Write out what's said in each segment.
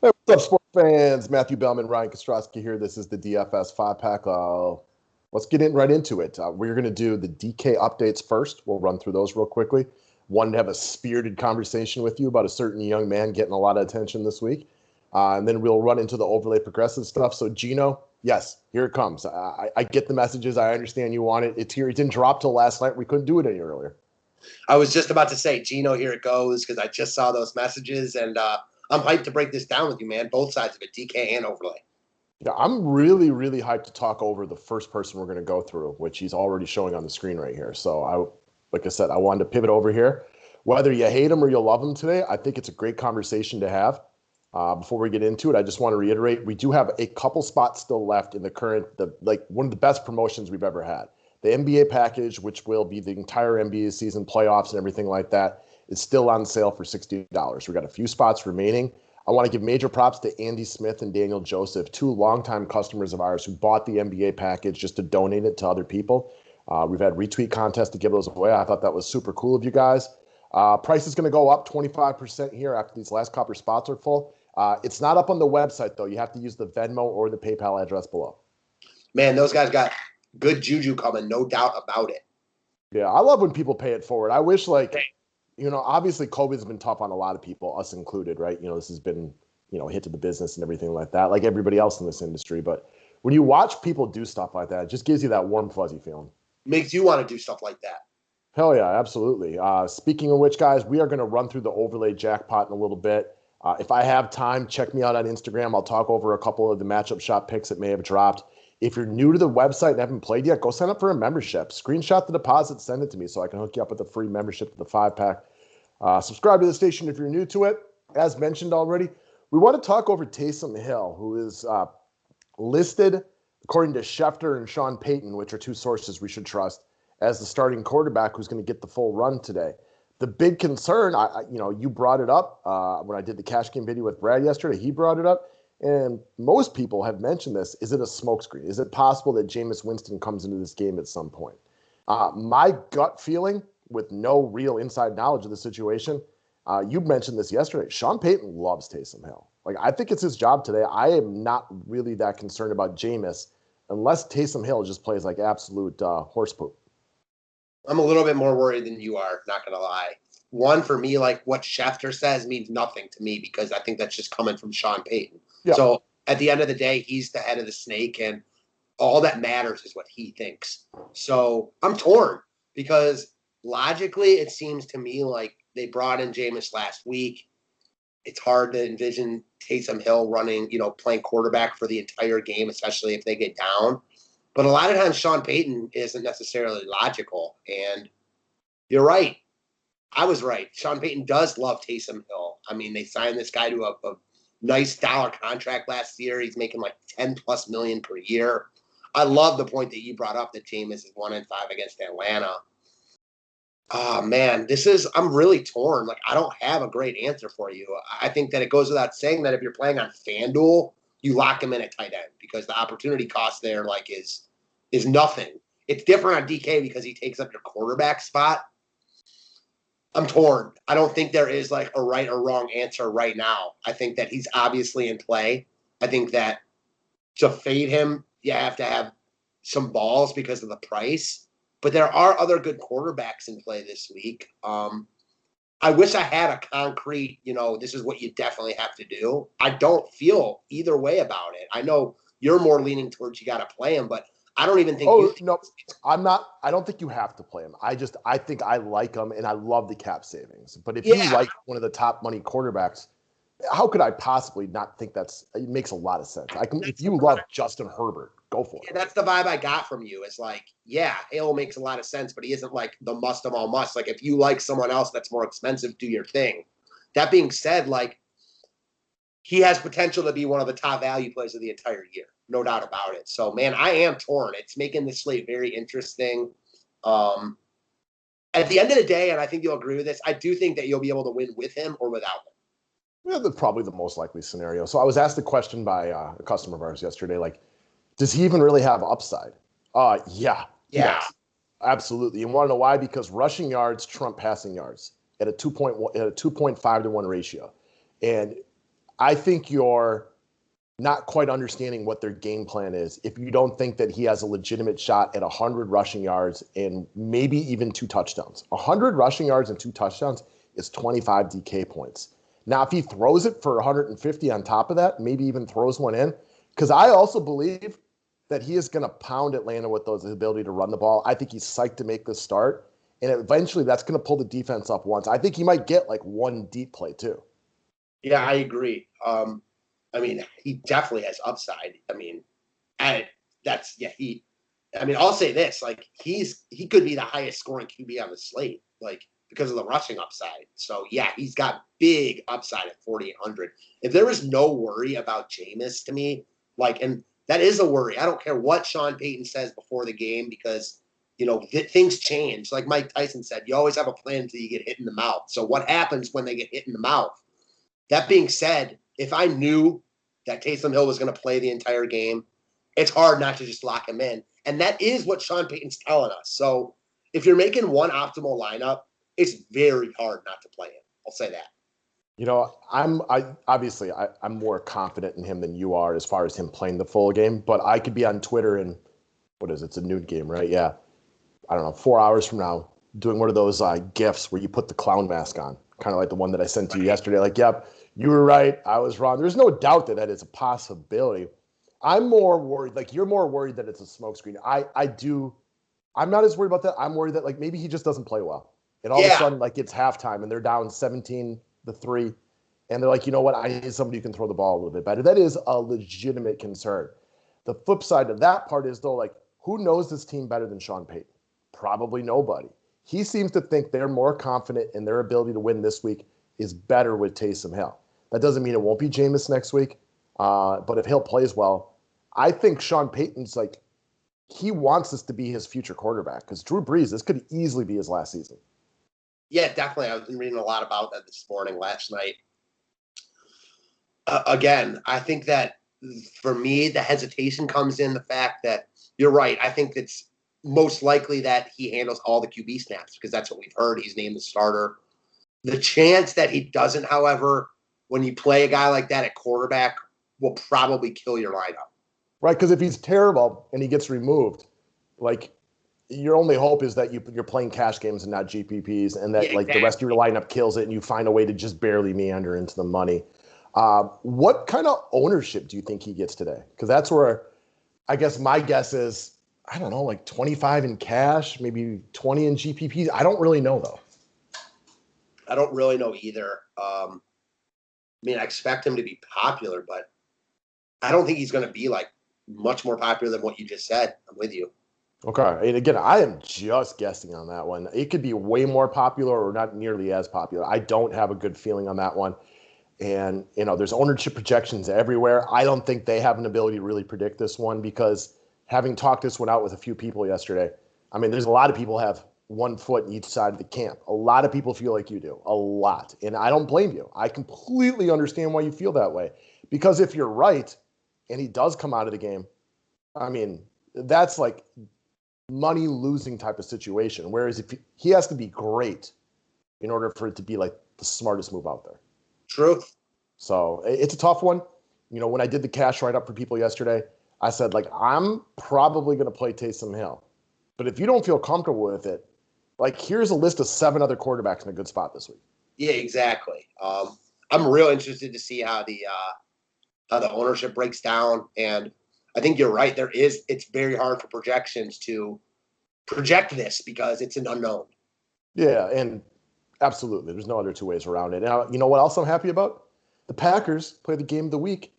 Hey, what's up, sports fans? Matthew Bellman, Ryan Kostrowski here. This is the DFS five pack. Let's get in right into it. We're going to do the DK updates first. We'll run through those real quickly. Wanted to have a spirited conversation with you about a certain young man getting a lot of attention this week. And then we'll run into the overlay progressive stuff. So, Gino, yes, here it comes. I get the messages. I understand you want it. It's here. It didn't drop till last night. We couldn't do it any earlier. I was just about to say, Gino, here it goes, because I just saw those messages, and I'm hyped to break this down with you, man. Both sides of it, DK and overlay. Yeah, I'm really, really hyped to talk over the first person we're going to go through, which he's already showing on the screen right here. So like I said, I wanted to pivot over here. Whether you hate him or you love him today, I think it's a great conversation to have. Before we get into it, I just want to reiterate, we do have a couple spots still left in the current, one of the best promotions we've ever had. The NBA package, which will be the entire NBA season, playoffs and everything like that, is still on sale for $60. We got a few spots remaining. I want to give major props to Andy Smith and Daniel Joseph, two longtime customers of ours who bought the NBA package just to donate it to other people. We've had retweet contests to give those away. I thought that was super cool of you guys. Price is going to go up 25% here after these last couple spots are full. It's not up on the website, though. You have to use the Venmo or the PayPal address below. Man, those guys got good juju coming, no doubt about it. Yeah, I love when people pay it forward. I wish, obviously COVID's been tough on a lot of people, us included, right? This has been, a hit to the business and everything like that, like everybody else in this industry. But when you watch people do stuff like that, it just gives you that warm, fuzzy feeling. Makes you want to do stuff like that. Hell yeah, absolutely. Speaking of which, guys, we are going to run through the overlay jackpot in a little bit. If I have time, check me out on Instagram. I'll talk over a couple of the matchup shot picks that may have dropped. If you're new to the website and haven't played yet, go sign up for a membership. Screenshot the deposit, send it to me so I can hook you up with a free membership to the five pack. Subscribe to the station if you're new to it. As mentioned already, we want to talk over Taysom Hill, who is listed, according to Schefter and Sean Payton, which are two sources we should trust, as the starting quarterback who's going to get the full run today. The big concern, you brought it up when I did the cash game video with Brad yesterday. He brought it up, and most people have mentioned this. Is it a smokescreen? Is it possible that Jameis Winston comes into this game at some point? My gut feeling, with no real inside knowledge of the situation, you mentioned this yesterday. Sean Payton loves Taysom Hill. I think it's his job today. I am not really that concerned about Jameis unless Taysom Hill just plays like absolute horse poop. I'm a little bit more worried than you are, not going to lie. One, for me, like what Schefter says means nothing to me because I think that's just coming from Sean Payton. Yeah. So at the end of the day, he's the head of the snake, and all that matters is what he thinks. So I'm torn because logically it seems to me like they brought in Jameis last week. It's hard to envision Taysom Hill running, playing quarterback for the entire game, especially if they get down. But a lot of times Sean Payton isn't necessarily logical. And you're right. I was right. Sean Payton does love Taysom Hill. I mean, they signed this guy to a nice dollar contract last year. He's making like $10+ million per year. I love the point that you brought up that Jameis is 1-5 against Atlanta. Oh, man, I'm really torn. I don't have a great answer for you. I think that it goes without saying that if you're playing on FanDuel, you lock him in at tight end because the opportunity cost there is nothing. It's different on DK because he takes up your quarterback spot. I'm torn. I don't think there is a right or wrong answer right now. I think that he's obviously in play. I think that to fade him, you have to have some balls because of the price. But there are other good quarterbacks in play this week. I wish I had a concrete, this is what you definitely have to do. I don't feel either way about it. I know you're more leaning towards you got to play him, but I don't even think no, I'm not. I don't think you have to play him. I think I like him, and I love the cap savings. But if you like one of the top money quarterbacks, how could I possibly not think it makes a lot of sense? If you love Justin Herbert, go for it. That's the vibe I got from you. It's Hill makes a lot of sense, but he isn't the must of all musts. If you like someone else that's more expensive, do your thing. That being said, he has potential to be one of the top value plays of the entire year. No doubt about it. So, man, I am torn. It's making this slate very interesting. At the end of the day, and I think you'll agree with this, I do think that you'll be able to win with him or without him. Yeah, that's probably the most likely scenario. So I was asked a question by a customer of ours yesterday, does he even really have upside? Yeah. Yes, absolutely. You want to know why? Because rushing yards trump passing yards at a 2.5 to 1 ratio. And I think you're not quite understanding what their game plan is if you don't think that he has a legitimate shot at 100 rushing yards and maybe even 2 touchdowns. 100 rushing yards and 2 touchdowns is 25 DK points. Now, if he throws it for 150 on top of that, maybe even throws one in, because I also believe that he is going to pound Atlanta with his ability to run the ball. I think he's psyched to make this start, and eventually that's going to pull the defense up once. I think he might get like one deep play too. Yeah, I agree. He definitely has upside. I'll say this, like he could be the highest scoring QB on the slate, like because of the rushing upside. So yeah, he's got big upside at 4,800. If there was no worry about Jameis to me, and that is a worry. I don't care what Sean Payton says before the game because, things change. Like Mike Tyson said, you always have a plan until you get hit in the mouth. So what happens when they get hit in the mouth? That being said, if I knew that Taysom Hill was going to play the entire game, it's hard not to just lock him in. And that is what Sean Payton's telling us. So if you're making one optimal lineup, it's very hard not to play him. I'll say that. I'm more confident in him than you are as far as him playing the full game, but I could be on Twitter and it's a noon game, right? Yeah. I don't know, 4 hours from now, doing one of those GIFs where you put the clown mask on, kind of like the one that I sent to you yesterday. Like, yep, you were right. I was wrong. There's no doubt that is a possibility. I'm more worried. Like, you're more worried that it's a smokescreen. I'm not as worried about that. I'm worried that maybe he just doesn't play well. And all of a sudden, it's halftime and they're down 17-3. And they're like, you know what? I need somebody who can throw the ball a little bit better. That is a legitimate concern. The flip side of that part is, though, who knows this team better than Sean Payton? Probably nobody. He seems to think they're more confident in their ability to win this week is better with Taysom Hill. That doesn't mean it won't be Jameis next week. But if Hill plays well, I think Sean Payton's he wants this to be his future quarterback because Drew Brees, this could easily be his last season. Yeah, definitely. I've been reading a lot about that this morning, last night. Again, I think that for me, the hesitation comes in the fact that you're right. I think it's most likely that he handles all the QB snaps because that's what we've heard. He's named the starter. The chance that he doesn't, however, when you play a guy like that at quarterback, will probably kill your lineup. Right, because if he's terrible and he gets removed, your only hope is that you're playing cash games and not GPPs, and that the rest of your lineup kills it, and you find a way to just barely meander into the money. What kind of ownership do you think he gets today? Because that's where I guess my guess is, I don't know, 25 in cash, maybe 20 in GPPs. I don't really know though. I don't really know either. I expect him to be popular, but I don't think he's going to be much more popular than what you just said. I'm with you. Okay. And again, I am just guessing on that one. It could be way more popular or not nearly as popular. I don't have a good feeling on that one. And, there's ownership projections everywhere. I don't think they have an ability to really predict this one because having talked this one out with a few people yesterday, there's a lot of people have one foot in each side of the camp. A lot of people feel like you do. A lot. And I don't blame you. I completely understand why you feel that way. Because if you're right and he does come out of the game, that's money losing type of situation. Whereas if he has to be great in order for it to be the smartest move out there. Truth. So it's a tough one. When I did the cash write up for people yesterday, I said I'm probably going to play Taysom Hill. But if you don't feel comfortable with it, here's a list of 7 other quarterbacks in a good spot this week. Yeah, exactly. I'm real interested to see how the ownership breaks down. And I think you're right. It's very hard for projections to project this because it's an unknown. Yeah, and absolutely. There's no other two ways around it. Now, you know what else I'm happy about? The Packers play the game of the week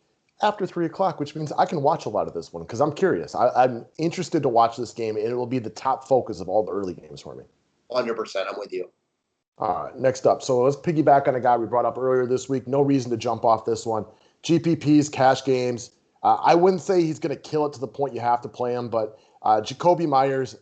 after 3 o'clock, which means I can watch a lot of this one because I'm curious. I'm interested to watch this game, and it will be the top focus of all the early games for me. 100%. I'm with you. All right, next up. So let's piggyback on a guy we brought up earlier this week. No reason to jump off this one. GPPs, cash games. I wouldn't say he's going to kill it to the point you have to play him, but Jacoby Myers,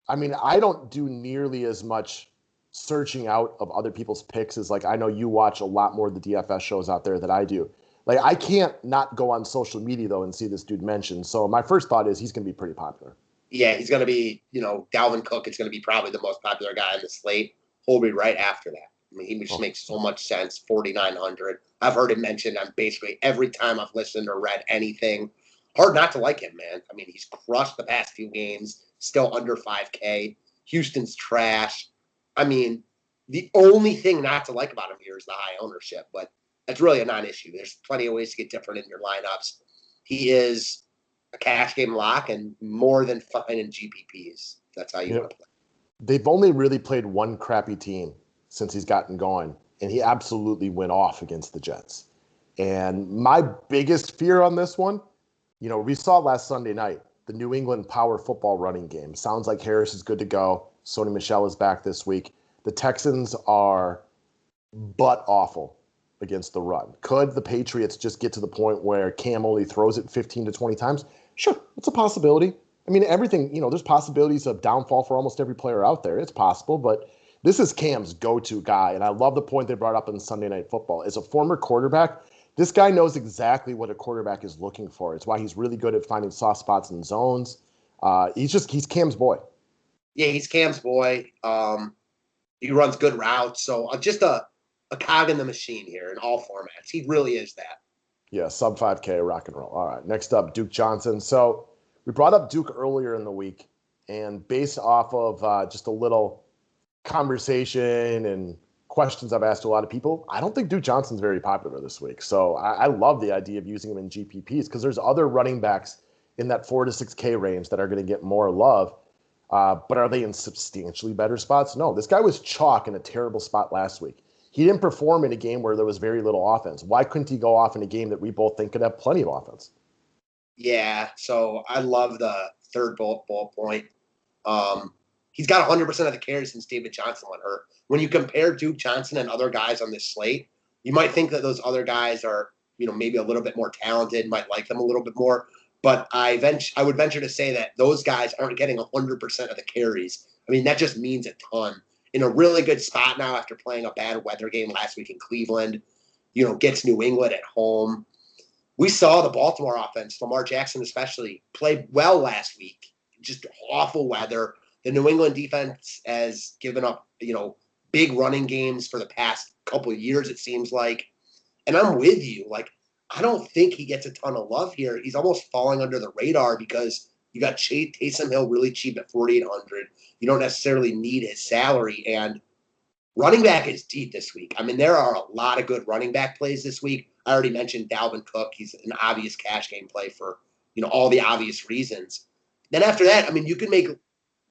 I don't do nearly as much searching out of other people's picks as I know you watch a lot more of the DFS shows out there than I do. I can't not go on social media, though, and see this dude mentioned. So my first thought is he's going to be pretty popular. Yeah, he's going to be, Dalvin Cook is going to be probably the most popular guy on the slate. He'll be right after that. I mean, he just Oh, makes so much sense. 4,900. I've heard him mentioned on basically every time I've listened or read anything. Hard not to like him, man. I mean, he's crushed the past few games, still under 5K. Houston's trash. I mean, the only thing not to like about him here is the high ownership, but that's really a non-issue. There's plenty of ways to get different in your lineups. He is a cash game lock and more than fine in GPPs. That's how you want to play. They've only really played one crappy team since he's gotten going, and he absolutely went off against the Jets. And my biggest fear on this one, we saw last Sunday night, the New England power football running game. Sounds like Harris is good to go. Sony Michel is back this week. The Texans are butt awful against the run. Could the Patriots just get to the point where Cam only throws it 15 to 20 times? Sure, it's a possibility. I mean, everything, there's possibilities of downfall for almost every player out there. It's possible, but this is Cam's go-to guy. And I love the point they brought up in Sunday Night Football. As a former quarterback, this guy knows exactly what a quarterback is looking for. It's why he's really good at finding soft spots in zones. He's Cam's boy. Yeah, he's Cam's boy. He runs good routes. So just a cog in the machine here in all formats. He really is that. Yeah, sub 5K, rock and roll. All right, next up, Duke Johnson. So we brought up Duke earlier in the week, and based off of just a little conversation and questions I've asked to a lot of people, I don't think Duke Johnson's very popular this week. So I love the idea of using him in GPPs because there's other running backs in that 4 to 6K range that are going to get more love. But are they in substantially better spots? No, this guy was chalk in a terrible spot last week. He didn't perform in a game where there was very little offense. Why couldn't he go off in a game that we both think could have plenty of offense? Yeah, so I love the third bullet point. He's got 100% of the carries since David Johnson went hurt. When you compare Duke Johnson and other guys on this slate, you might think that those other guys are, maybe a little bit more talented, might like them a little bit more. But I would venture to say that those guys aren't getting 100% of the carries. I mean, that just means a ton. In a really good spot now after playing a bad weather game last week in Cleveland, gets New England at home. We saw the Baltimore offense, Lamar Jackson especially, play well last week. Just awful weather. The New England defense has given up, big running games for the past couple of years, it seems like. And I'm with you. I don't think he gets a ton of love here. He's almost falling under the radar because you got Taysom Hill really cheap at 4,800. You don't necessarily need his salary. And running back is deep this week. I mean, there are a lot of good running back plays this week. I already mentioned Dalvin Cook. He's an obvious cash game play for, all the obvious reasons. Then after that, I mean, you can make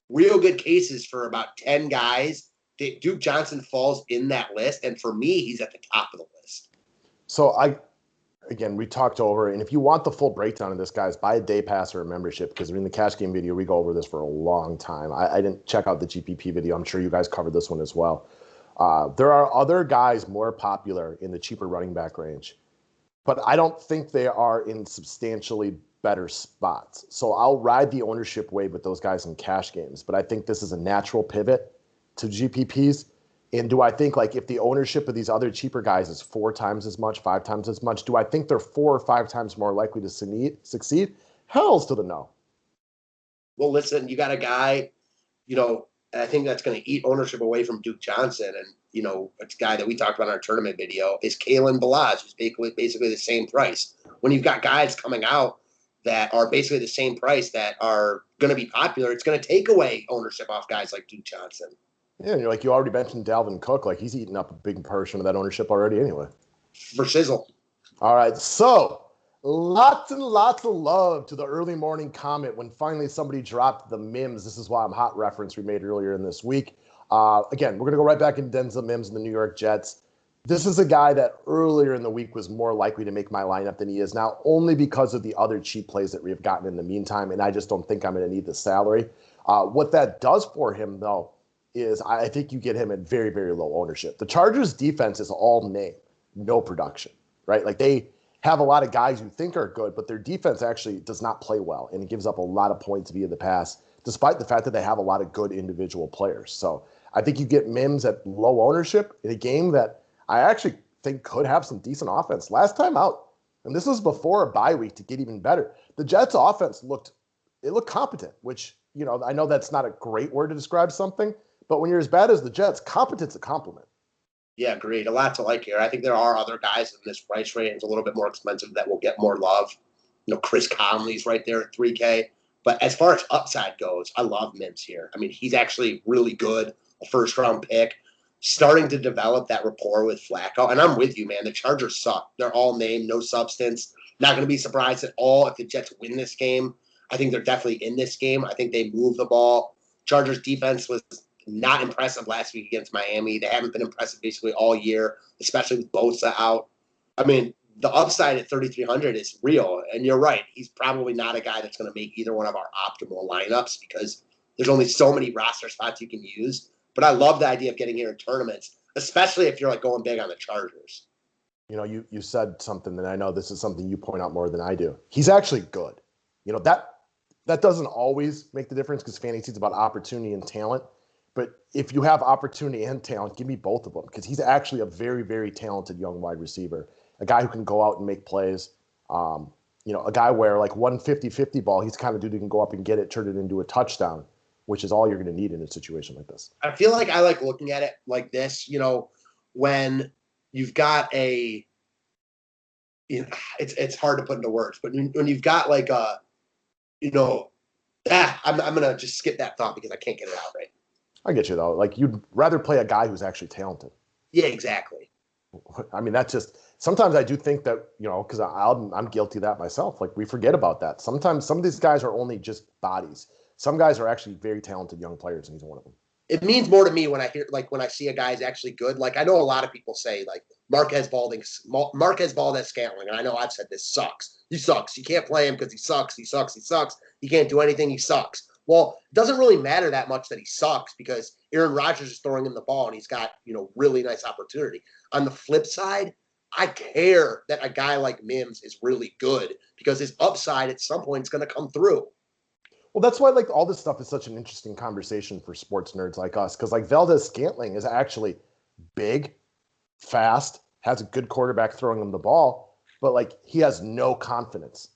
real good cases for about 10 guys. Duke Johnson falls in that list. And for me, he's at the top of the list. So again, we talked over, and if you want the full breakdown of this, guys, buy a day pass or a membership, because in the cash game video, we go over this for a long time. I didn't check out the GPP video. I'm sure you guys covered this one as well. There are other guys more popular in the cheaper running back range, but I don't think they are in substantially better spots. So I'll ride the ownership wave with those guys in cash games, but I think this is a natural pivot to GPPs. And do I think, if the ownership of these other cheaper guys is 4 times as much, 5 times as much, do I think they're 4 or 5 times more likely to succeed? Hell's to the no. Well, listen, you got a guy, I think that's going to eat ownership away from Duke Johnson. And, a guy that we talked about in our tournament video is Kalen Balazs, who's basically the same price. When you've got guys coming out that are basically the same price that are going to be popular, it's going to take away ownership off guys like Duke Johnson. Yeah, you already mentioned Dalvin Cook. He's eating up a big portion of that ownership already anyway. For sizzle. All right, so lots and lots of love to the early morning comment when finally somebody dropped the Mims. This is why I'm hot reference we made earlier in this week. Again, we're going to go right back into Denzel Mims and the New York Jets. This is a guy that earlier in the week was more likely to make my lineup than he is now, only because of the other cheap plays that we have gotten in the meantime, and I just don't think I'm going to need the salary. What that does for him, though, is I think you get him at very, very low ownership. The Chargers defense is all name, no production, right? They have a lot of guys you think are good, but their defense actually does not play well, and it gives up a lot of points via the pass, despite the fact that they have a lot of good individual players. So I think you get Mims at low ownership in a game that I actually think could have some decent offense. Last time out, and this was before a bye week to get even better, the Jets offense looked competent, which, I know that's not a great word to describe something, but when you're as bad as the Jets, competent's a compliment. Yeah, agreed. A lot to like here. I think there are other guys in this price range a little bit more expensive that will get more love. Chris Conley's right there at 3K. But as far as upside goes, I love Mims here. I mean, he's actually really good, a first round pick, starting to develop that rapport with Flacco. And I'm with you, man. The Chargers suck. They're all name, no substance. Not going to be surprised at all if the Jets win this game. I think they're definitely in this game. I think they move the ball. Chargers defense was not impressive last week against Miami. They haven't been impressive basically all year, especially with Bosa out. I mean, the upside at 3,300 is real. And you're right. He's probably not a guy that's going to make either one of our optimal lineups because there's only so many roster spots you can use. But I love the idea of getting here in tournaments, especially if you're like going big on the Chargers. You said something that I know this is something you point out more than I do. He's actually good. That doesn't always make the difference because fantasy is about opportunity and talent. But if you have opportunity and talent, give me both of them because he's actually a very, very talented young wide receiver, a guy who can go out and make plays. A guy where like 150-50 ball, he's the kind of dude who can go up and get it, turn it into a touchdown, which is all you're going to need in a situation like this. I feel like I like looking at it like this, when you've got it's hard to put into words, but when you've got like I'm going to just skip that thought because I can't get it out right. I get you, though. Like, you'd rather play a guy who's actually talented. Yeah, exactly. I mean, that's just – sometimes I do think that, because I'm guilty of that myself. Like, we forget about that. Sometimes some of these guys are only just bodies. Some guys are actually very talented young players, and he's one of them. It means more to me when I see a guy's actually good. Like, I know a lot of people say, like, Marquez Valdez-Scantling, and I know I've said this, sucks. He sucks. You can't play him because he sucks. He sucks. He sucks. He can't do anything. He sucks. Well, it doesn't really matter that much that he sucks because Aaron Rodgers is throwing him the ball and he's got, really nice opportunity. On the flip side, I care that a guy like Mims is really good because his upside at some point is going to come through. Well, that's why like all this stuff is such an interesting conversation for sports nerds like us because like Valdez-Scantling is actually big, fast, has a good quarterback throwing him the ball, but like he has no confidence.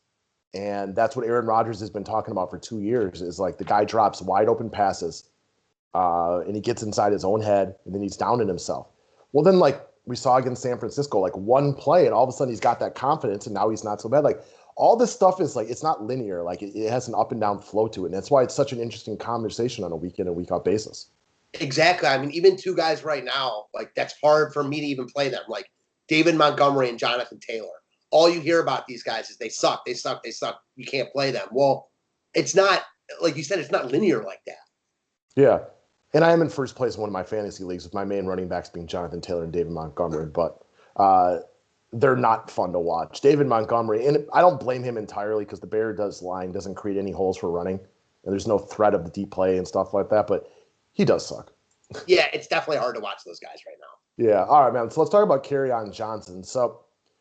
And that's what Aaron Rodgers has been talking about for 2 years is like the guy drops wide open passes and he gets inside his own head and then he's down in himself. Well, then like we saw against San Francisco, like one play and all of a sudden he's got that confidence and now he's not so bad. Like all this stuff is like, it's not linear. Like it has an up and down flow to it. And that's why it's such an interesting conversation on a week in and week out basis. Exactly. I mean, even two guys right now, like that's hard for me to even play them. Like David Montgomery and Jonathan Taylor. All you hear about these guys is they suck, they suck, they suck. You can't play them. Well, it's not, like you said, it's not linear like that. Yeah. And I am in first place in one of my fantasy leagues with my main running backs being Jonathan Taylor and David Montgomery, but they're not fun to watch. David Montgomery, and I don't blame him entirely because the Bear doesn't create any holes for running, and there's no threat of the deep play and stuff like that, but he does suck. Yeah, it's definitely hard to watch those guys right now. Yeah. All right, man. So let's talk about Kerryon Johnson. So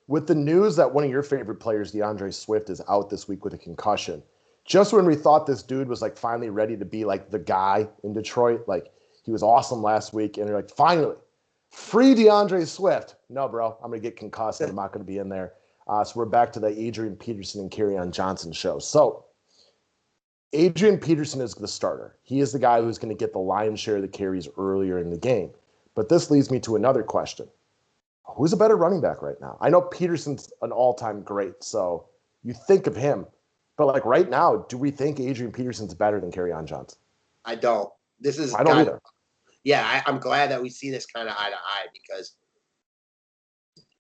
with the news that one of your favorite players, DeAndre Swift, is out this week with a concussion, just when we thought this dude was like finally ready to be like the guy in Detroit, like he was awesome last week, and you're like, finally, free DeAndre Swift. No, bro, I'm going to get concussed and I'm not going to be in there. So we're back to the Adrian Peterson and Kerryon Johnson show. So Adrian Peterson is the starter. He is the guy who's going to get the lion's share of the carries earlier in the game. But this leads me to another question. Who's a better running back right now? I know Peterson's an all-time great, so you think of him. But like right now, do we think Adrian Peterson's better than Kerryon Johnson? I don't. I don't either. Yeah, I'm glad that we see this kind of eye to eye because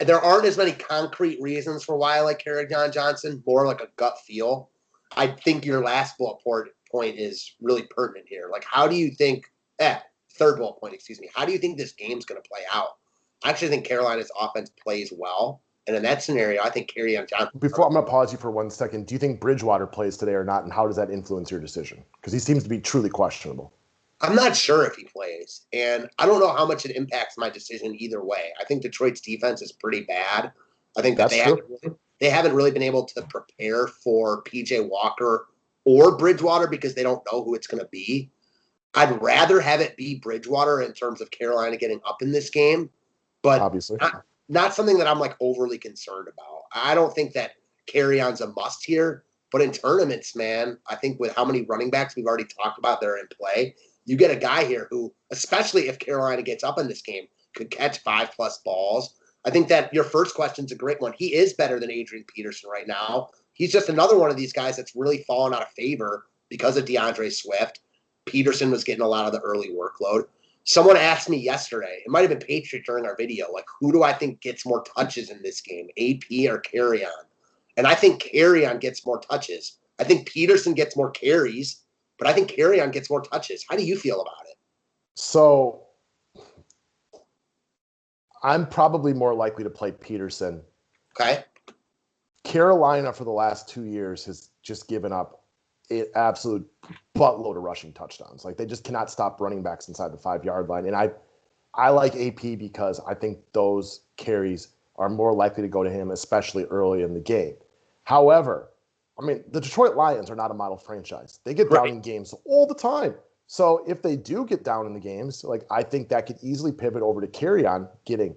there aren't as many concrete reasons for why I like Kerryon Johnson, more like a gut feel. I think your last bullet point is really pertinent here. Like, how do you think, third bullet point, excuse me, how do you think this game's going to play out? I actually think Carolina's offense plays well. And in that scenario, I think Kerryon Johnson. Before I'm going to pause you for 1 second, do you think Bridgewater plays today or not? And how does that influence your decision? Because he seems to be truly questionable. I'm not sure if he plays. And I don't know how much it impacts my decision either way. I think Detroit's defense is pretty bad. I think that they haven't really been able to prepare for PJ Walker or Bridgewater because they don't know who it's going to be. I'd rather have it be Bridgewater in terms of Carolina getting up in this game. But obviously, not something that I'm like overly concerned about. I don't think that Kerryon's a must here, but in tournaments, man, I think with how many running backs we've already talked about that are in play, you get a guy here who, especially if Carolina gets up in this game, could catch 5+ balls. I think that your first question's a great one. He is better than Adrian Peterson right now. He's just another one of these guys that's really fallen out of favor because of DeAndre Swift. Peterson was getting a lot of the early workload. Someone asked me yesterday, it might have been Patriot during our video, like, who do I think gets more touches in this game, AP or Carrion? And I think Carrion gets more touches. I think Peterson gets more carries, but I think Carrion gets more touches. How do you feel about it? So I'm probably more likely to play Peterson. Okay. Carolina for the last 2 years has just given up an absolute buttload of rushing touchdowns. Like, they just cannot stop running backs inside the 5-yard line. And I like AP because I think those carries are more likely to go to him, especially early in the game. However, I mean, the Detroit Lions are not a model franchise. They get down in games all the time. So if they do get down in the games, like, I think that could easily pivot over to Carrion getting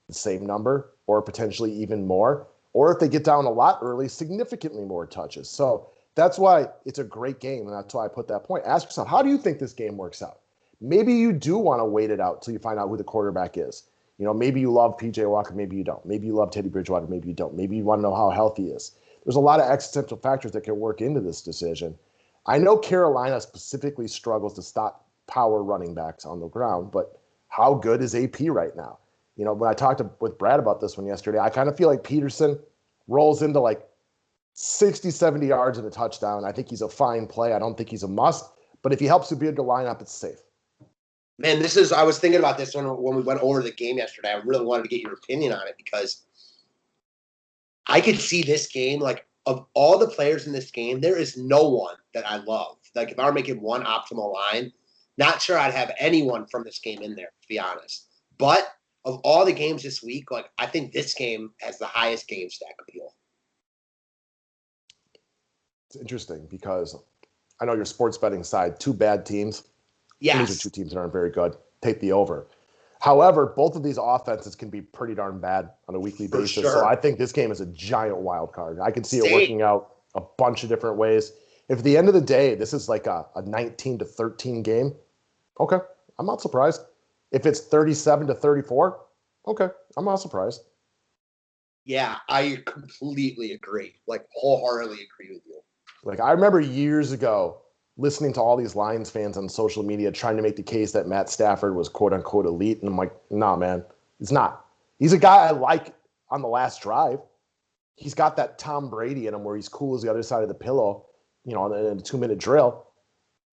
the same number or potentially even more. Or if they get down a lot early, significantly more touches. So that's why it's a great game, and that's why I put that point. Ask yourself, how do you think this game works out? Maybe you do want to wait it out till you find out who the quarterback is. You know, maybe you love P.J. Walker, maybe you don't. Maybe you love Teddy Bridgewater, maybe you don't. Maybe you want to know how healthy he is. There's a lot of existential factors that can work into this decision. I know Carolina specifically struggles to stop power running backs on the ground, but how good is AP right now? You know, when I talked with Brad about this one yesterday, I kind of feel like Peterson rolls into like 60, 70 yards and a touchdown. I think he's a fine play. I don't think he's a must, but if he helps you build the lineup, it's safe. Man, I was thinking about this when we went over the game yesterday. I really wanted to get your opinion on it because I could see this game, like, of all the players in this game, there is no one that I love. Like, if I were making one optimal line, not sure I'd have anyone from this game in there, to be honest. But of all the games this week, like, I think this game has the highest game stack appeal. It's interesting because I know your sports betting side, 2 bad teams. Yes. These are 2 teams that aren't very good. Take the over. However, both of these offenses can be pretty darn bad on a weekly basis. Sure. So I think this game is a giant wild card. I can see it working out a bunch of different ways. If at the end of the day, this is like a 19-13 game, okay, I'm not surprised. If it's 37-34, okay, I'm not surprised. Yeah, I completely agree. Like, wholeheartedly agree with you. Like, I remember years ago listening to all these Lions fans on social media trying to make the case that Matt Stafford was quote-unquote elite. And I'm like, nah, man, it's not. He's a guy I like on the last drive. He's got that Tom Brady in him where he's cool as the other side of the pillow, you know, in a 2-minute drill.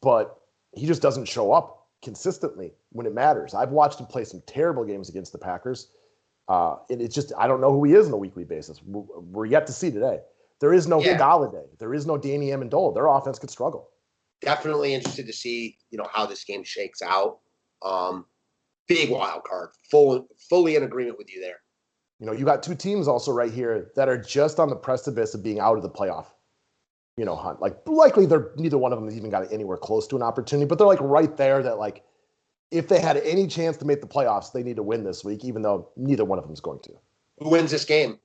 But he just doesn't show up consistently when it matters. I've watched him play some terrible games against the Packers. And it's just, I don't know who he is on a weekly basis. We're yet to see today. There is no Galladay. There is no Danny Amendola. Their offense could struggle. Definitely interested to see, you know, how this game shakes out. Big wild card. Fully in agreement with you there. You know, you got 2 teams also right here that are just on the precipice of being out of the playoff, you know, hunt. Like, likely neither one of them has even got anywhere close to an opportunity, but they're like right there that, like, if they had any chance to make the playoffs, they need to win this week, even though neither one of them is going to. Who wins this game?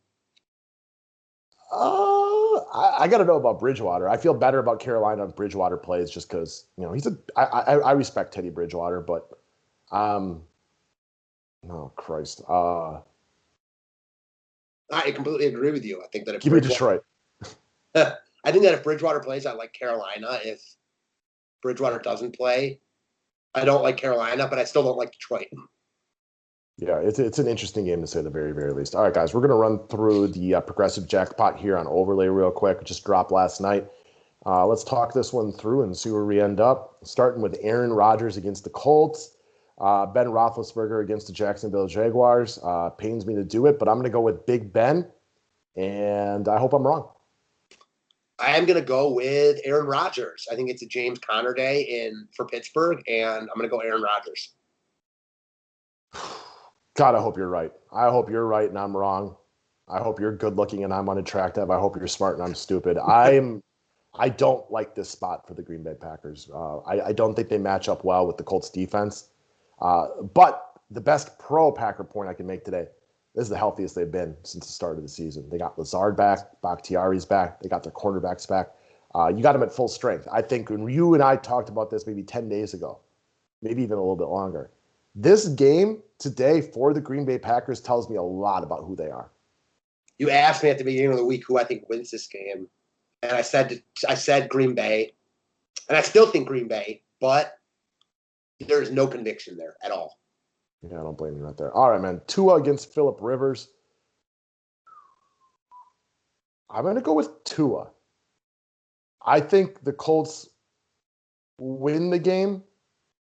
I got to know about Bridgewater. I feel better about Carolina if Bridgewater plays just because, you know, I respect Teddy Bridgewater, but, oh, Christ. I completely agree with you. I think that if give me Detroit. I think that if Bridgewater plays, I like Carolina. If Bridgewater doesn't play, I don't like Carolina, but I still don't like Detroit. Yeah, it's an interesting game to say the very, very least. All right, guys, we're going to run through the progressive jackpot here on Overlay real quick. It just dropped last night. Let's talk this one through and see where we end up. Starting with Aaron Rodgers against the Colts. Ben Roethlisberger against the Jacksonville Jaguars. Pains me to do it, but I'm going to go with Big Ben, and I hope I'm wrong. I am going to go with Aaron Rodgers. I think it's a James Conner day for Pittsburgh, and I'm going to go Aaron Rodgers. God, I hope you're right. I hope you're right and I'm wrong. I hope you're good looking and I'm unattractive. I hope you're smart and I'm stupid. I don't like this spot for the Green Bay Packers. I don't think they match up well with the Colts defense. But the best pro Packer point I can make today, this is the healthiest they've been since the start of the season. They got Lazard back, Bakhtiari's back, they got their cornerbacks back. You got them at full strength. I think when you and I talked about this maybe 10 days ago, maybe even a little bit longer, This game today for the Green Bay Packers tells me a lot about who they are. You asked me at the beginning of the week who I think wins this game, and I said Green Bay, and I still think Green Bay, but there's no conviction there at all. Yeah, I don't blame you right there. All right, man. Tua against Phillip Rivers. I'm going to go with Tua. I think the Colts win the game,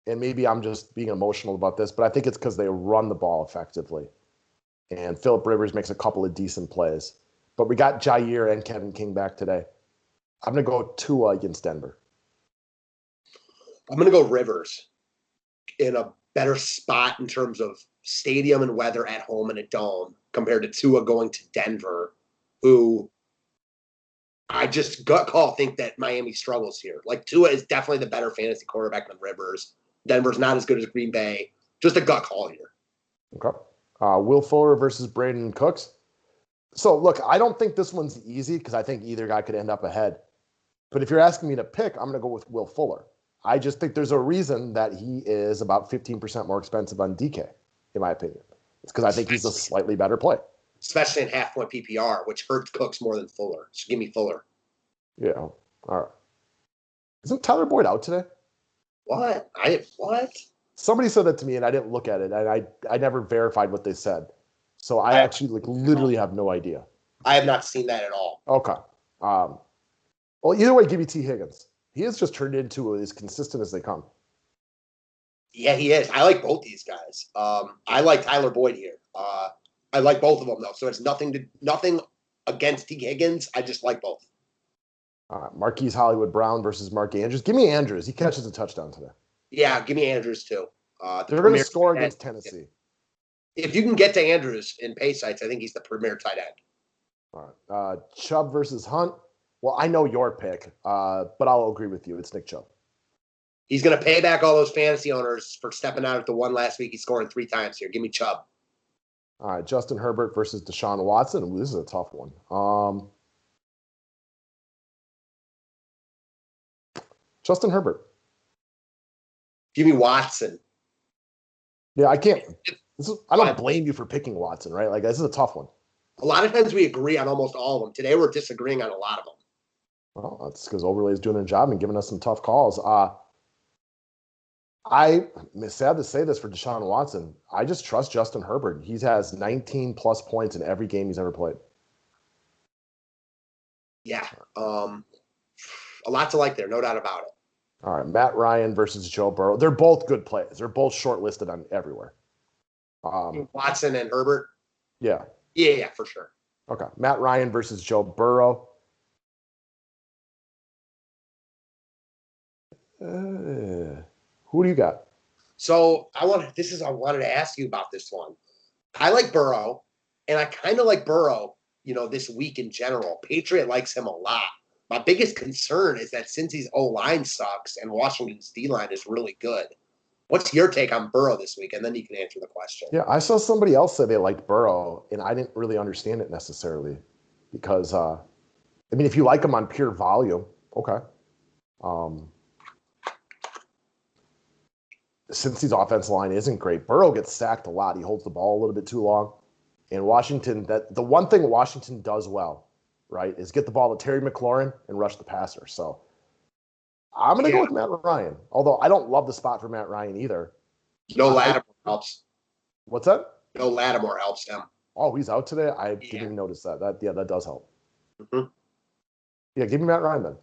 and maybe I'm just being emotional about this, but I think it's because they run the ball effectively. And Phillip Rivers makes a couple of decent plays. But we got Jair and Kevin King back today. I'm going to go Tua against Denver. I'm going to go Rivers in a better spot in terms of stadium and weather at home in a dome compared to Tua going to Denver, who I just gut call think that Miami struggles here. Like, Tua is definitely the better fantasy quarterback than Rivers. Denver's not as good as Green Bay. Just a gut call here. Okay. Will Fuller versus Brandon Cooks. So, look, I don't think this one's easy because I think either guy could end up ahead. But if you're asking me to pick, I'm going to go with Will Fuller. I just think there's a reason that he is about 15% more expensive on DK, in my opinion. It's because I think he's a slightly better play. Especially in half-point PPR, which hurts Cooks more than Fuller. So give me Fuller. Yeah. All right. Isn't Tyler Boyd out today? What? What? Somebody said that to me, and I didn't look at it, and I never verified what they said. So I actually literally have no idea. I have not seen that at all. Okay. Well, either way, give me T. Higgins. He has just turned into as consistent as they come. Yeah, he is. I like both these guys. I like Tyler Boyd here. I like both of them though, so it's nothing against T. Higgins. I just like both. Marquise Hollywood Brown versus Mark Andrews. Give me Andrews. He catches a touchdown today. Yeah, give me Andrews too. They're going to score against Tennessee. If you can get to Andrews in pay sites, I think he's the premier tight end. All right. Chubb versus Hunt. Well, I know your pick, but I'll agree with you. It's Nick Chubb. He's going to pay back all those fantasy owners for stepping out at the one last week. He's scoring 3 times here. Give me Chubb. All right. Justin Herbert versus Deshaun Watson. Ooh, this is a tough one. Justin Herbert. Give me Watson. Yeah, I can't. I don't blame you for picking Watson, right? Like, this is a tough one. A lot of times we agree on almost all of them. Today we're disagreeing on a lot of them. Well, that's because Overlay is doing their job and giving us some tough calls. I'm sad to say this for Deshaun Watson. I just trust Justin Herbert. He has 19-plus points in every game he's ever played. Yeah. A lot to like there, no doubt about it. All right, Matt Ryan versus Joe Burrow. They're both good plays. They're both shortlisted on everywhere. Watson and Herbert? Yeah. Yeah, for sure. Okay, Matt Ryan versus Joe Burrow. Who do you got? So I wanted to ask you about this one. I like Burrow, and I kind of like Burrow, this week in general. Patriot likes him a lot. My biggest concern is that Cincy's O-line sucks and Washington's D-line is really good. What's your take on Burrow this week? And then you can answer the question. Yeah, I saw somebody else say they liked Burrow, and I didn't really understand it necessarily because, if you like him on pure volume, okay. Cincy's offensive line isn't great. Burrow gets sacked a lot. He holds the ball a little bit too long. And Washington, the one thing Washington does well, right, is get the ball to Terry McLaurin and rush the passer. So I'm going to go with Matt Ryan, although I don't love the spot for Matt Ryan either. No Lattimore helps. What's that? No Lattimore helps him. Oh, he's out today? I didn't even notice that. That does help. Mm-hmm. Yeah, give me Matt Ryan then.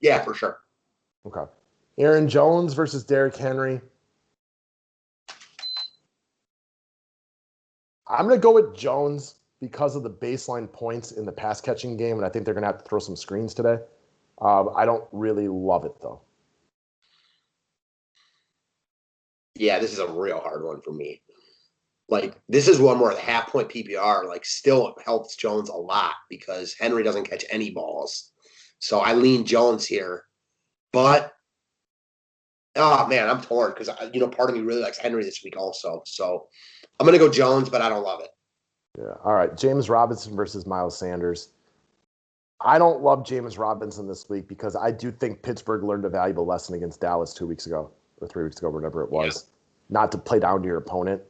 Yeah, for sure. Okay. Aaron Jones versus Derrick Henry. I'm going to go with Jones because of the baseline points in the pass catching game, and I think they're going to have to throw some screens today. I don't really love it, though. Yeah, this is a real hard one for me. Like, this is one where the half-point PPR, still helps Jones a lot because Henry doesn't catch any balls. So I lean Jones here. But, oh, man, I'm torn because, part of me really likes Henry this week also. So I'm going to go Jones, but I don't love it. Yeah. All right. James Robinson versus Miles Sanders. I don't love James Robinson this week because I do think Pittsburgh learned a valuable lesson against Dallas 2 weeks ago or 3 weeks ago, whatever it was. not to play down to your opponent.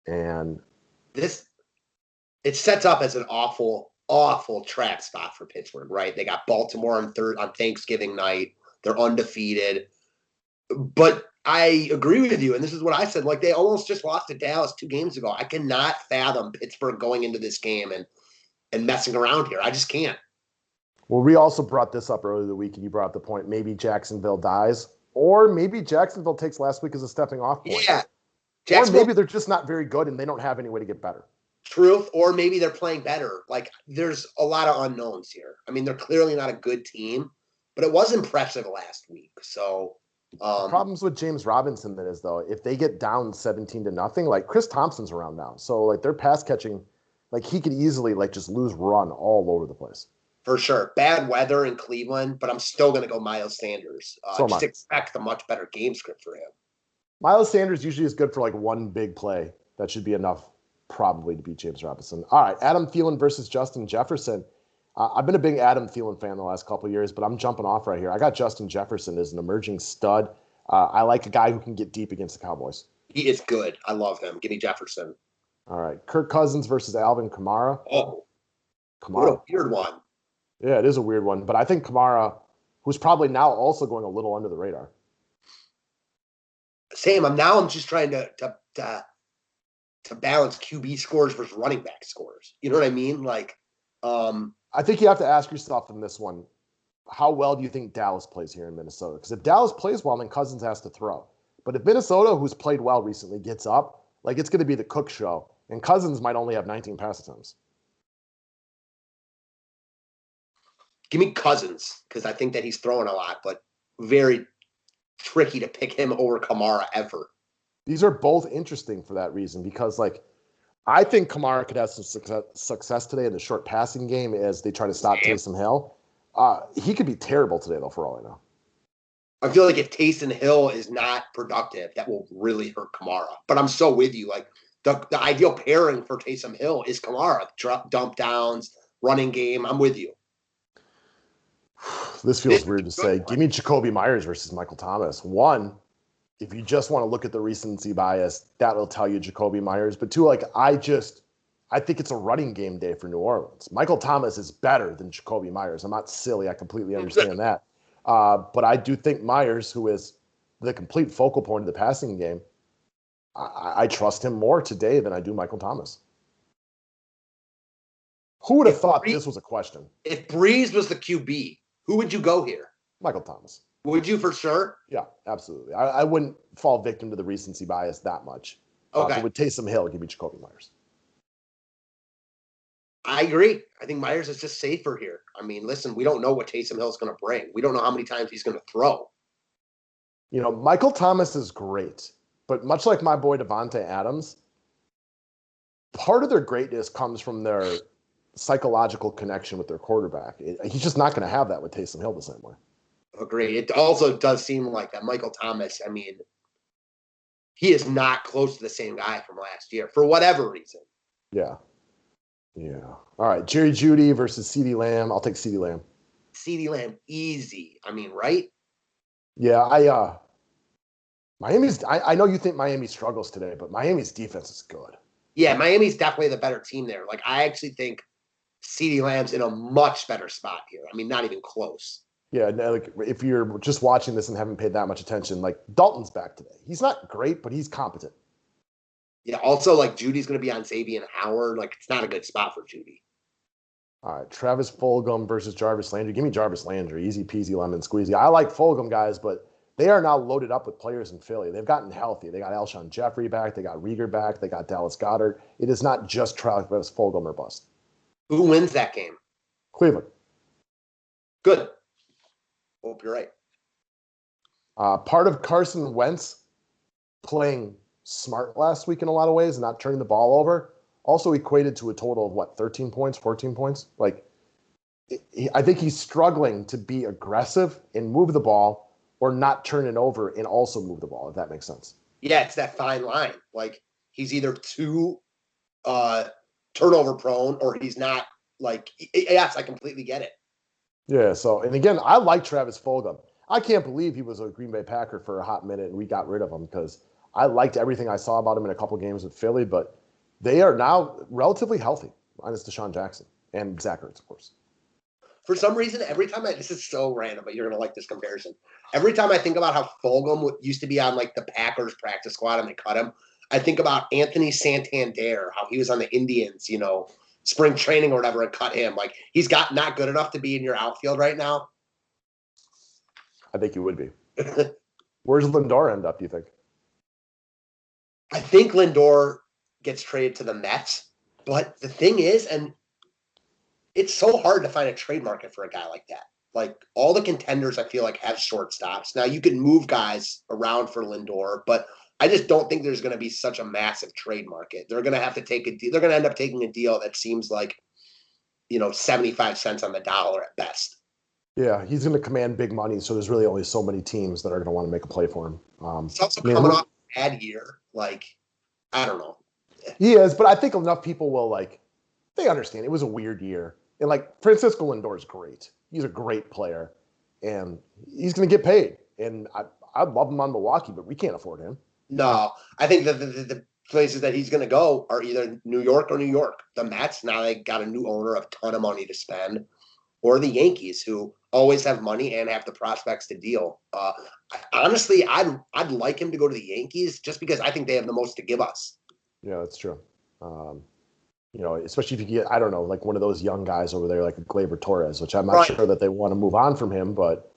And it sets up as an awful, awful trap spot for Pittsburgh, right? They got Baltimore on Thanksgiving night. They're undefeated. But I agree with you, and this is what I said. Like, they almost just lost to Dallas 2 games ago. I cannot fathom Pittsburgh going into this game and messing around here. I just can't. Well, we also brought this up earlier in the week, and you brought up the point, maybe Jacksonville dies, or maybe Jacksonville takes last week as a stepping off point. Yeah. Or maybe they're just not very good and they don't have any way to get better. Truth, or maybe they're playing better. Like, there's a lot of unknowns here. I mean, they're clearly not a good team, but it was impressive last week. So the problems with James Robinson that is, though, if they get down 17-0, like Chris Thompson's around now. So like their pass catching, like he could easily like just lose run all over the place. For sure. Bad weather in Cleveland, but I'm still going to go Miles Sanders. Just expect a much better game script for him. Miles Sanders usually is good for like one big play. That should be enough probably to beat James Robinson. All right, Adam Thielen versus Justin Jefferson. I've been a big Adam Thielen fan the last couple of years, but I'm jumping off right here. I got Justin Jefferson as an emerging stud. I like a guy who can get deep against the Cowboys. He is good. I love him. Give me Jefferson. All right, Kirk Cousins versus Alvin Kamara. Oh, Kamara. What a weird one. Yeah, it is a weird one, but I think Kamara, who's probably now also going a little under the radar. Same. I'm just trying to balance QB scores versus running back scores. You know what I mean? Like, I think you have to ask yourself in this one, how well do you think Dallas plays here in Minnesota? Because if Dallas plays well, then Cousins has to throw. But if Minnesota, who's played well recently, gets up, like it's going to be the Cook show, and Cousins might only have 19 pass attempts. Give me Cousins, because I think that he's throwing a lot, but very tricky to pick him over Kamara ever. These are both interesting for that reason, because like I think Kamara could have some success today in the short passing game as they try to stop Taysom Hill. He could be terrible today, though, for all I know. I feel like if Taysom Hill is not productive, that will really hurt Kamara. But I'm so with you. Like the ideal pairing for Taysom Hill is Kamara. Dump downs, running game. I'm with you. This feels weird to say. Give me Jacoby Myers versus Michael Thomas. One, if you just want to look at the recency bias, that'll tell you Jacoby Myers. But two, like I think it's a running game day for New Orleans. Michael Thomas is better than Jacoby Myers. I'm not silly. I completely understand that. But I do think Myers, who is the complete focal point of the passing game, I trust him more today than I do Michael Thomas. Who would have thought this was a question? If Breeze was the QB, who would you go here? Michael Thomas. Would you for sure? Yeah, absolutely. I wouldn't fall victim to the recency bias that much. Okay. But with Taysom Hill, give me Jacoby Myers. I agree. I think Myers is just safer here. I mean, listen, we don't know what Taysom Hill is going to bring. We don't know how many times he's going to throw. You know, Michael Thomas is great, but much like my boy Devontae Adams, part of their greatness comes from their psychological connection with their quarterback. He's just not going to have that with Taysom Hill the same way. Agree. It also does seem like that Michael Thomas, I mean, he is not close to the same guy from last year for whatever reason. Yeah. Yeah. All right. Jerry Jeudy versus CeeDee Lamb. I'll take CeeDee Lamb. CeeDee Lamb, easy. I mean, right? Yeah. I know you think Miami struggles today, but Miami's defense is good. Yeah, Miami's definitely the better team there. Like, I actually think CeeDee Lamb's in a much better spot here. I mean, not even close. Yeah, like if you're just watching this and haven't paid that much attention, like Dalton's back today. He's not great, but he's competent. Yeah, also, like, Judy's going to be on Xavier Howard. Like, it's not a good spot for Judy. All right, Travis Fulgham versus Jarvis Landry. Give me Jarvis Landry. Easy peasy lemon squeezy. I like Fulgham, guys, but they are now loaded up with players in Philly. They've gotten healthy. They got Alshon Jeffrey back. They got Rieger back. They got Dallas Goedert. It is not just Travis Fulgham or bust. Who wins that game? Cleveland. Good. Hope you're right. Part of Carson Wentz playing smart last week in a lot of ways and not turning the ball over also equated to a total of, 13 points, 14 points? Like, I think he's struggling to be aggressive and move the ball or not turn it over and also move the ball, if that makes sense. Yeah, it's that fine line. Like, he's either too turnover prone or he's not. Like, yes, I completely get it. Yeah, so, and again, I like Travis Fulgham. I can't believe he was a Green Bay Packer for a hot minute and we got rid of him because I liked everything I saw about him in a couple games with Philly, but they are now relatively healthy, minus Deshaun Jackson and Zach Ertz, of course. For some reason, every time this is so random, but you're going to like this comparison. Every time I think about how Fulgham used to be on like the Packers practice squad and they cut him, I think about Anthony Santander, how he was on the Indians, spring training or whatever, and cut him. Like, he's not good enough to be in your outfield right now. I think he would be. Where's Lindor end up, do you think? I think Lindor gets traded to the Mets. But the thing is, and it's so hard to find a trade market for a guy like that. Like, all the contenders, I feel like, have shortstops. Now, you can move guys around for Lindor, but I just don't think there's going to be such a massive trade market. They're going to have to they're going to end up taking a deal that seems like, 75 cents on the dollar at best. Yeah, he's going to command big money, so there's really only so many teams that are going to want to make a play for him. He's also coming off a bad year. Like, I don't know. He is, but I think enough people will, they understand. It was a weird year. And, Francisco Lindor is great. He's a great player, and he's going to get paid. And I'd love him on Milwaukee, but we can't afford him. No, I think that the places that he's going to go are either New York or New York. The Mets, now they got a new owner, a ton of money to spend, or the Yankees, who always have money and have the prospects to deal. Honestly, I'd like him to go to the Yankees just because I think they have the most to give us. Yeah, that's true. Especially if you get, I don't know, one of those young guys over there, like a Gleyber Torres, which I'm not sure that they want to move on from him, but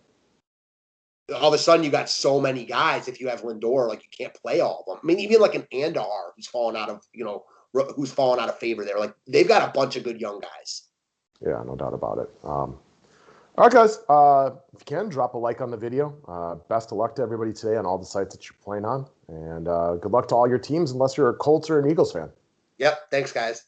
all of a sudden you got so many guys. If you have Lindor, you can't play all of them. I mean, even like an Andar who's fallen out of favor there. Like, they've got a bunch of good young guys. Yeah, no doubt about it. All right, guys. If you can, drop a like on the video. Best of luck to everybody today on all the sites that you're playing on. And good luck to all your teams, unless you're a Colts or an Eagles fan. Yep. Thanks, guys.